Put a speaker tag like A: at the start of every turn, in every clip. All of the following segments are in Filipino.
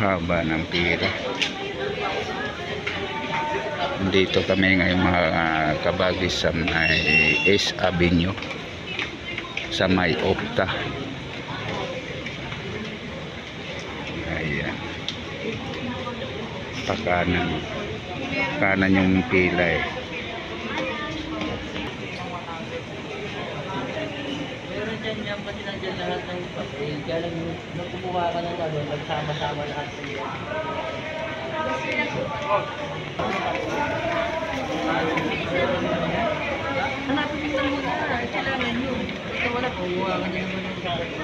A: Haba ng pila. Dito kami ngayon mga kabagis sa may Ace Avenue sa may Opta. Ayan. Kanan yung pila eh.
B: Meron dyan ba sila dyan lahat ng papel? Kaya lang nung kumuha ka ng ano, nagsama-sama lahat sa iyo. Hanapin mo lang muna. Kailangan yun. Ito wala po. Kumuha ka na naman ng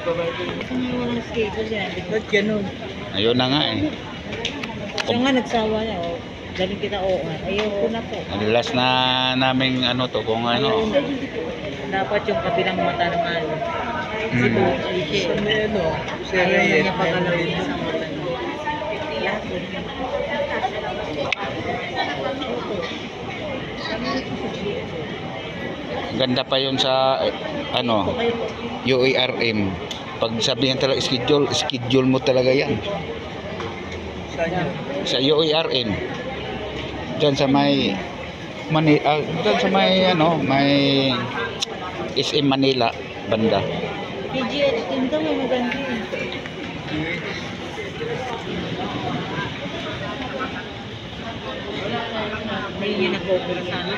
B: babae. Kung yung walang schedule yan, ba't ganun?
A: Ayun na nga eh.
B: Siya nga nagsawa niya. Oh. Daling kita oo nga. Ayaw ko na po.
A: Last na naming ano to kung ano.
B: Dapat yung kabilang mata ng ano. Si Bochi. Ayaw na niya pagalawin sa mata niya. Lahat yun.
A: Ganda pa yun sa ano UARM. Pag sabihan talaga schedule mo talaga yan. Sa UARM. Diyan sa may Manila, diyan sa may ano, may SM Manila banda.
B: PGH din daw may maganda yun. May yun nag-offer sana.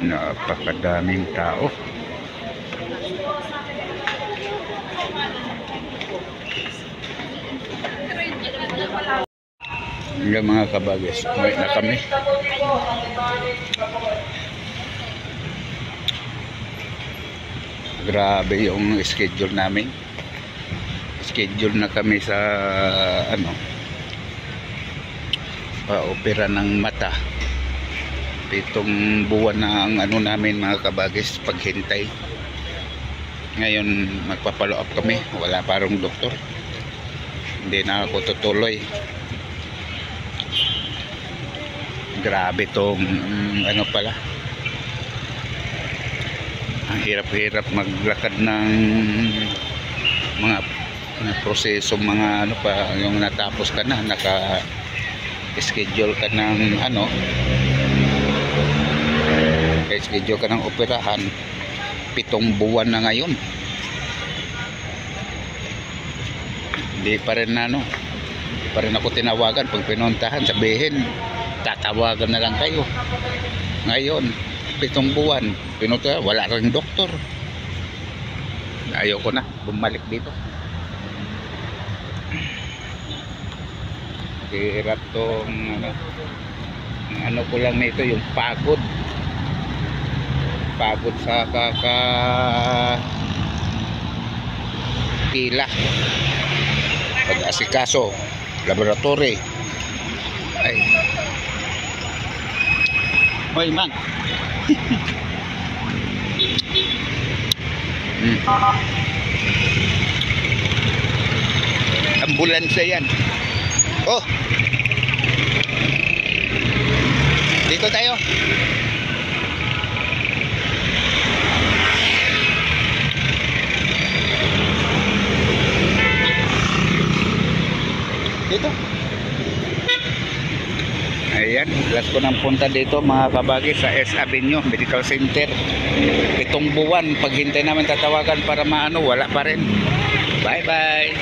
A: Napakadaming tao. Hanggang mga kabagis, may na kami. Grabe yung schedule namin. Schedule na kami sa ano, pa-opera ng mata. 7 buwan na ang ano namin mga kabagis paghintay. Ngayon magpa-follow up kami, wala parang doktor. Hindi na ako tutuloy. Grabe tong ano pala. Ang hirap-hirap maglakad ng mga proseso, mga ano pa, yung natapos ka na, naka-schedule ka ng ano, schedule ka ng operahan, 7 buwan na ngayon. Hindi pa rin ano, hindi pa rin ako tinawagan. Pag pinuntahan, sabihin tatawagan na lang kayo. Ngayon 7 buwan pinuntahan, wala rin doktor. Ayoko na bumalik dito. Hirap tong ano ko lang nito, yung pagod sa pila, pag-asikaso, laboratory. Ay, hoy man. Ambulansya yan. Oh, dito tayo. Dito. Ayan, last ko nang punta dito mga kabagis sa S Avenue Medical Center. 7 buwan paghintay namin tatawagan para maano, wala pa rin. Bye bye.